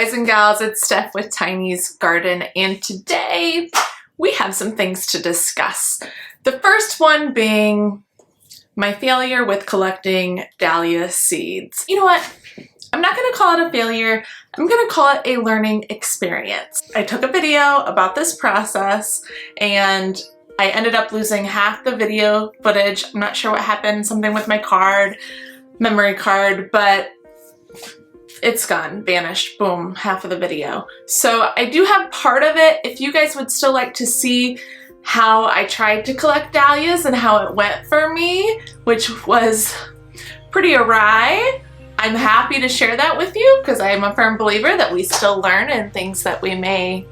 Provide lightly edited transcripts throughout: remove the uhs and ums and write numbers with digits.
guys and gals, it's Steph with Tiny's Garden, and today we have some things to discuss. The first one being my failure with collecting dahlia seeds. You know what? I'm not going to call it a failure. I'm going to call it a learning experience. I took a video about this process and I ended up losing half the video footage. I'm not sure what happened, something with my memory card, but it's gone, vanished, boom, half of the video. So I do have part of it. If you guys would still like to see how I tried to collect dahlias and how it went for me, which was pretty awry, I'm happy to share that with you because I am a firm believer that we still learn and things that we may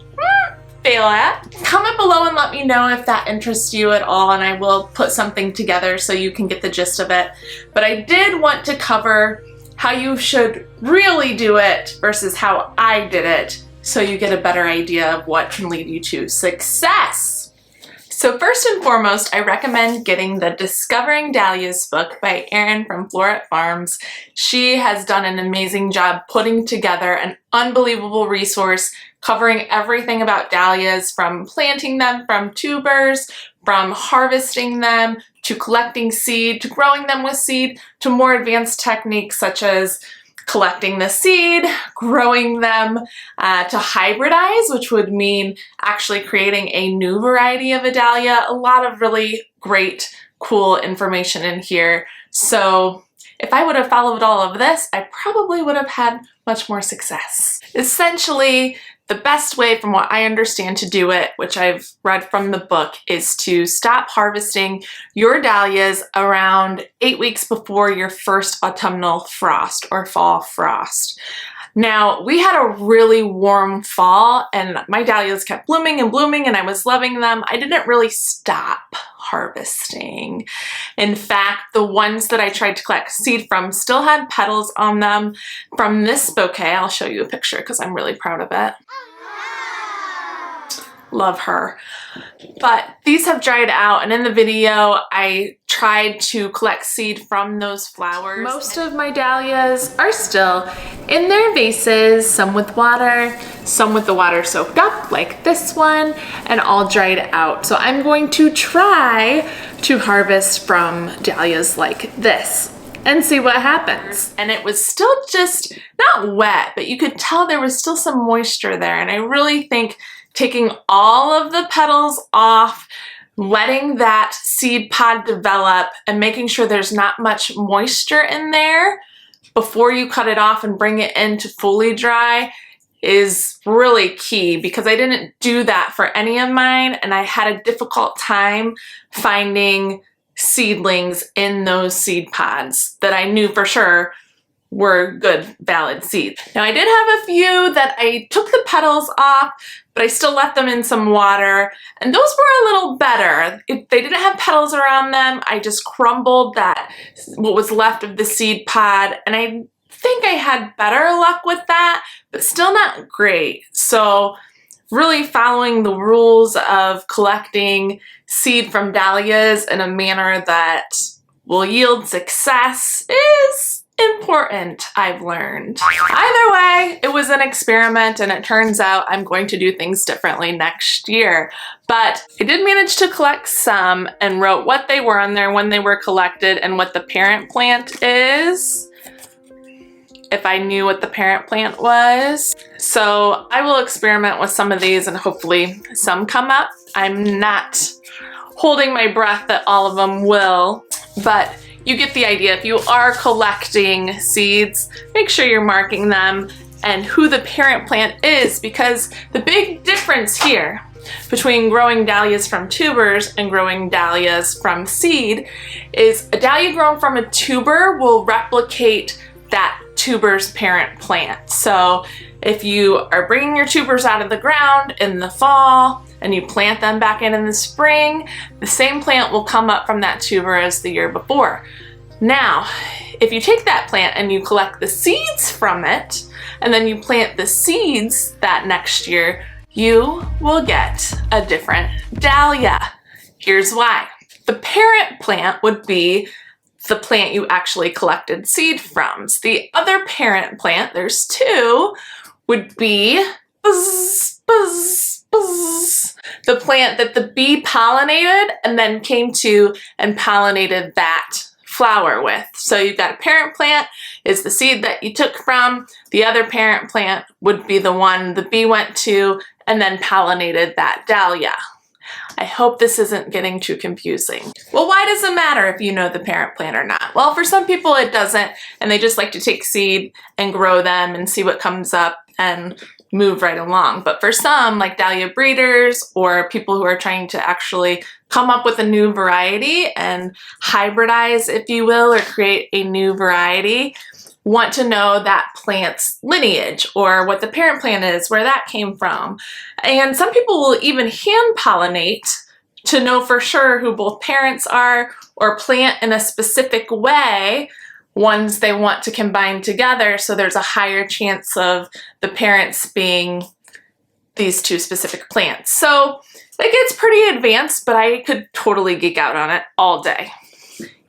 fail at. Comment below and let me know if that interests you at all, and I will put something together so you can get the gist of it. But I did want to cover how you should really do it versus how I did it so you get a better idea of what can lead you to success. So first and foremost, I recommend getting the Discovering Dahlias book by Erin from Floret Farms. She has done an amazing job putting together an unbelievable resource covering everything about dahlias, from planting them from tubers, from harvesting them, to collecting seed, to growing them with seed, to more advanced techniques such as collecting the seed, growing them, to hybridize, which would mean actually creating a new variety of a dahlia. A lot of really great, cool information in here. So if I would have followed all of this, I probably would have had much more success. Essentially, the best way from what I understand to do it, which I've read from the book, is to stop harvesting your dahlias around 8 weeks before your first autumnal frost or fall frost. Now, we had a really warm fall and my dahlias kept blooming and blooming and I was loving them. I didn't really stop harvesting. In fact, the ones that I tried to collect seed from still had petals on them from this bouquet. I'll show you a picture because I'm really proud of it. Love her. But these have dried out, and in the video I tried to collect seed from those flowers. Most of my dahlias are still in their vases, some with water, some with the water soaked up like this one, and all dried out. So I'm going to try to harvest from dahlias like this and see what happens. And it was still just not wet, but you could tell there was still some moisture there, and I really think taking all of the petals off, letting that seed pod develop, and making sure there's not much moisture in there before you cut it off and bring it in to fully dry is really key, because I didn't do that for any of mine and I had a difficult time finding seedlings in those seed pods that I knew for sure were good, valid seeds. Now I did have a few that I took the petals off, but I still left them in some water, and those were a little better. If they didn't have petals around them, I just crumbled what was left of the seed pod, and I think I had better luck with that, but still not great. So really following the rules of collecting seed from dahlias in a manner that will yield success is important, I've learned. Either way, it was an experiment, and it turns out I'm going to do things differently next year. But I did manage to collect some and wrote what they were on there, when they were collected, and what the parent plant is, if I knew what the parent plant was. So I will experiment with some of these and hopefully some come up. I'm not holding my breath that all of them will, but you get the idea. If you are collecting seeds, make sure you're marking them and who the parent plant is, because the big difference here between growing dahlias from tubers and growing dahlias from seed is a dahlia grown from a tuber will replicate that tuber's parent plant. So if you are bringing your tubers out of the ground in the fall and you plant them back in the spring, the same plant will come up from that tuber as the year before. Now, if you take that plant and you collect the seeds from it, and then you plant the seeds that next year, you will get a different dahlia. Here's why. The parent plant would be the plant you actually collected seed from. So the other parent plant, there's two, would be buzz, buzz, buzz, the plant that the bee pollinated and then came to and pollinated that flower with. So you've got a parent plant is the seed that you took from. The other parent plant would be the one the bee went to and then pollinated that dahlia. I hope this isn't getting too confusing. Well, why does it matter if you know the parent plant or not? Well, for some people it doesn't, and they just like to take seed and grow them and see what comes up and move right along. But for some, like dahlia breeders or people who are trying to actually come up with a new variety and hybridize, if you will, or create a new variety, want to know that plant's lineage or what the parent plant is, where that came from. And some people will even hand pollinate to know for sure who both parents are or plant in a specific way ones they want to combine together, so there's a higher chance of the parents being these two specific plants. So it gets pretty advanced, but I could totally geek out on it all day.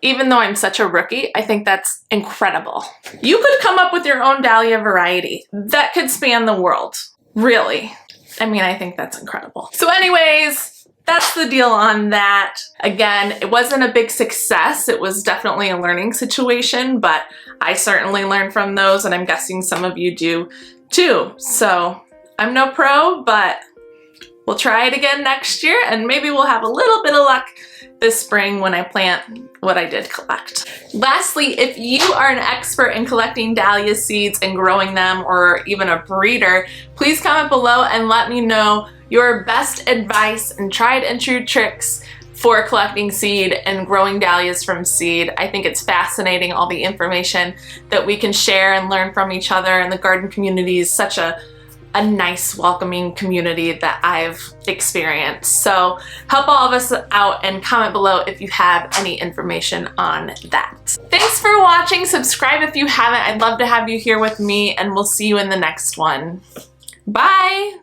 Even though I'm such a rookie, I think that's incredible. You could come up with your own dahlia variety that could span the world, really. I mean, I think that's incredible. So anyways, that's the deal on that. Again, it wasn't a big success. It was definitely a learning situation, but I certainly learned from those, and I'm guessing some of you do too. So I'm no pro, but we'll try it again next year, and maybe we'll have a little bit of luck this spring when I plant what I did collect. Lastly, if you are an expert in collecting dahlia seeds and growing them, or even a breeder, please comment below and let me know your best advice and tried and true tricks for collecting seed and growing dahlias from seed. I think it's fascinating, all the information that we can share and learn from each other, and the garden community is such a nice, welcoming community that I've experienced. So help all of us out and comment below if you have any information on that. Thanks for watching. Subscribe if you haven't. I'd love to have you here with me, and we'll see you in the next one. Bye!